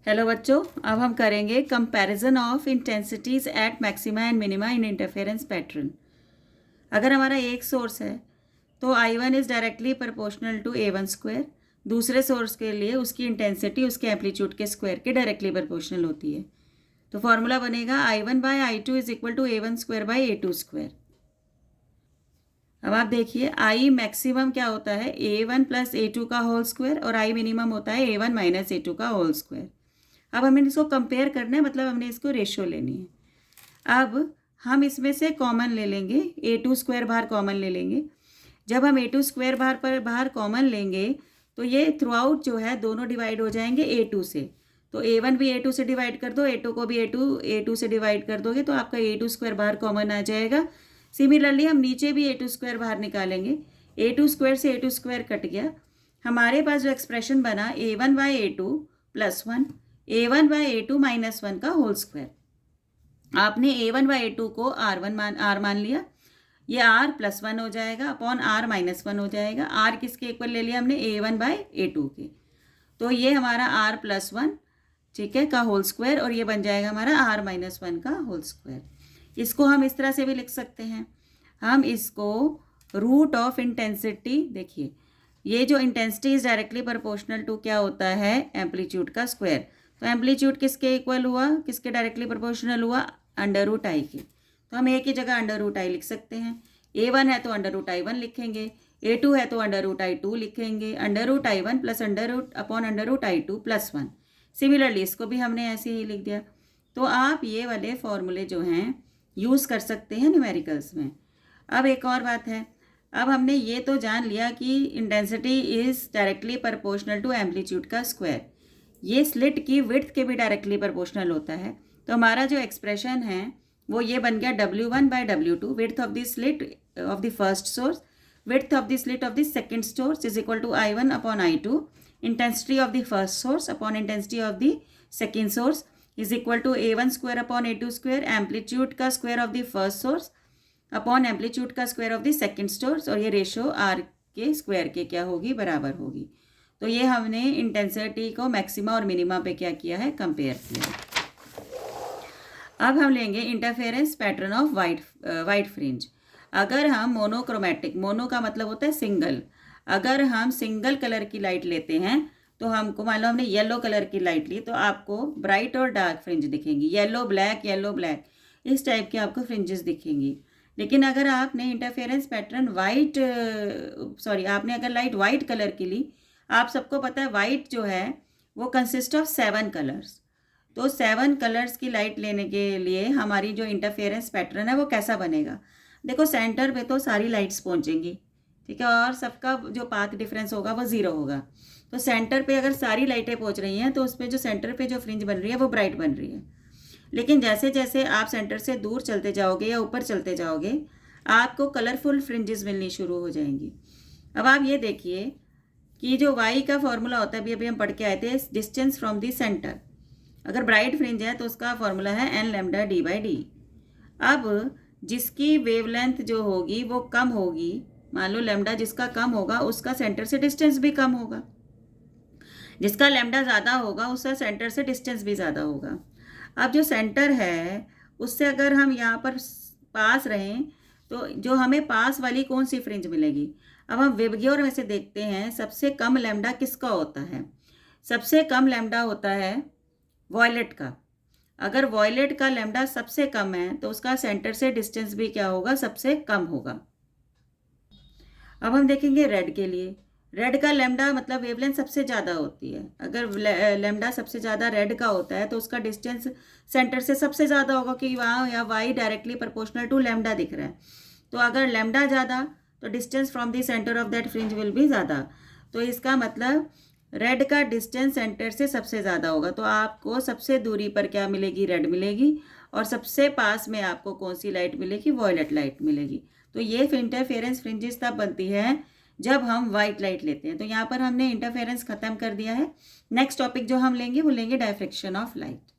Hello बच्चों, अब हम करेंगे comparison of intensities at maxima and minima in interference pattern. अगर हमारा एक सोर्स है तो I1 is directly proportional to A1 square. दूसरे सोर्स के लिए उसकी इंटेंसिटी उसके एम्पलीट्यूड के स्क्वायर के डायरेक्टली प्रोपोर्शनल होती है। तो फॉर्मूला बनेगा I1/I2 is equal to A1 square by A2 square. अब आप देखिए I मैक्सिमम क्या होता है A1 प्लस A2 का होल स्क्वायर और I मिनिमम होता है A1 माइनस A2 का होल स्क्वायर। अब हमें इसको कंपेयर करना है, मतलब हमने इसको रेशियो लेनी है। अब हम इसमें से कॉमन ले लेंगे, A2 स्क्वायर बाहर कॉमन ले लेंगे। जब हम A2 स्क्वायर बाहर कॉमन लेंगे तो ये थ्रू आउट जो है दोनों डिवाइड हो जाएंगे A2 से। तो A1 भी A2 से डिवाइड कर दो, A2 को भी A2 से डिवाइड कर दोगे तो आपका A2 स्क्वायर बाहर कॉमन आ जाएगा। सिमिलरली हम नीचे भी A2 स्क्वायर बाहर निकालेंगे, A2 स्क्वायर से A2 स्क्वायर कट गया। हमारे पास जो एक्सप्रेशन बना A1/A2 प्लस 1 A1/A2 माइनस 1 का होल स्क्वायर। आपने A1/A2 को R मान लिया, ये R प्लस 1 हो जाएगा अपॉन R माइनस 1 हो जाएगा। R किसके इक्वल ले लिया हमने A1/A2 के, तो ये हमारा R प्लस 1 ठीक है का होल स्क्वायर और ये बन जाएगा हमारा R माइनस 1 का होल स्क्वायर। इसको हम इस तरह से भी लिख सकते हैं, हम इसको रूट ऑफ इंटेंसिटी, देखिए ये जो intensity is directly proportional to क्या होता है एम्पलीट्यूड का स्क्वायर। तो एम्पलीट्यूड किसके इक्वल हुआ, किसके डायरेक्टली प्रोपोर्शनल हुआ, अंडर रूट आई के। तो हम एक ही जगह अंडर रूट आई लिख सकते हैं। A1 है तो अंडर रूट I1 लिखेंगे, A2 है तो अंडर रूट I2 लिखेंगे, under root I1 plus under root upon under root I2 plus 1। Similarly इसको भी हमने ऐसे ही लिख दिया। तो आप ये वाले फॉर्मूले जो हैं यूज़ कर सकते हैं न्यूमेरिकल्स में। अब एक और बात है, अब हमने ये तो जान लिया कि intensity is directly proportional to amplitude का स्क्वायर। ये स्लिट की विड्थ के भी डायरेक्टली प्रोपोर्शनल होता है। तो हमारा जो एक्सप्रेशन है वो ये बन गया W1/W2 width of the slit of the first source, width of the slit of the second source is equal to I1 upon I2, intensity of the first source upon intensity of the second source is equal to A1 square upon A2 square, amplitude का square of the first source upon amplitude का square of the second source, और ये ratio R के square के क्या होगी, बराबर होगी। तो ये हमने इंटेंसिटी को मैक्सिमा और मिनिमा पे क्या किया है, कंपेयर किया है। अब हम लेंगे interference pattern of white fringe. अगर हम मोनोक्रोमेटिक, मोनो का मतलब होता है सिंगल, अगर हम सिंगल कलर की लाइट लेते हैं तो हमको मान लो हमने येलो कलर की लाइट ली तो आपको ब्राइट और डार्क फ्रिंज दिखेंगी, येलो ब्लैक इस टाइप की आपको फ्रिंजेस दिखेंगी। लेकिन अगर आपने इंटरफेरेंस पैटर्न आपने अगर लाइट वाइट कलर की ली, आप सबको पता है वाइट जो है वो कंसिस्ट ऑफ 7 कलर्स। तो 7 कलर्स की लाइट लेने के लिए हमारी जो इंटरफेरेंस पैटर्न है वो कैसा बनेगा, देखो सेंटर पे तो सारी लाइट्स पहुंचेंगी, ठीक है, और सबका जो पाथ डिफरेंस होगा वो 0 होगा। तो सेंटर पे अगर सारी लाइटें पहुंच रही हैं तो उस पर जो सेंटर पे जो फ्रिंज बन रही है वो ब्राइट बन रही है। लेकिन जैसे जैसे आप सेंटर से दूर चलते जाओगे या ऊपर चलते जाओगे आपको कलरफुल फ्रिंजेस मिलनी शुरू हो जाएंगी। अब आप ये देखिए कि जो वाई का फॉर्मूला होता है, अभी हम पढ़ के आए थे, डिस्टेंस फ्रॉम दी सेंटर। अगर ब्राइट फ्रिंज है तो उसका फॉर्मूला है n λ/d/d। अब जिसकी वेवलेंथ जो होगी वो कम होगी, मान लो लैम्डा जिसका कम होगा उसका सेंटर से डिस्टेंस भी कम होगा, जिसका लैम्डा ज़्यादा होगा उसका सेंटर से डिस्टेंस भी ज़्यादा होगा। अब जो सेंटर है उससे अगर हम यहाँ पर पास रहें तो जो हमें पास वाली कौन सी फ्रिंज मिलेगी। अब हम विबग्योर में से देखते हैं सबसे कम लैम्डा किसका होता है, सबसे कम लैम्डा होता है वॉयलेट का। अगर वॉयलेट का लैम्डा सबसे कम है तो उसका सेंटर से डिस्टेंस भी क्या होगा, सबसे कम होगा। अब हम देखेंगे रेड के लिए, रेड का लैम्डा मतलब वेवलेंथ सबसे ज़्यादा होती है। अगर लैम्डा सबसे ज़्यादा रेड का होता है तो उसका डिस्टेंस सेंटर से सबसे ज़्यादा होगा कि वहाँ या Y directly proportional to lambda दिख रहा है। तो अगर लैम्डा ज़्यादा तो distance from the centre of that fringe will भी ज़्यादा। तो इसका मतलब रेड का डिस्टेंस सेंटर से सबसे ज़्यादा होगा। तो आपको सबसे दूरी पर क्या मिलेगी, रेड मिलेगी, और सबसे पास में आपको कौन सी लाइट मिलेगी, वॉयलेट लाइट मिलेगी। तो ये इंटरफेरेंस फ्रिंजेस तब बनती है जब हम वाइट लाइट लेते हैं। तो यहाँ पर हमने इंटरफेरेंस ख़त्म कर दिया है। नेक्स्ट टॉपिक जो हम लेंगे वो लेंगे डायफ्रेक्शन ऑफ लाइट।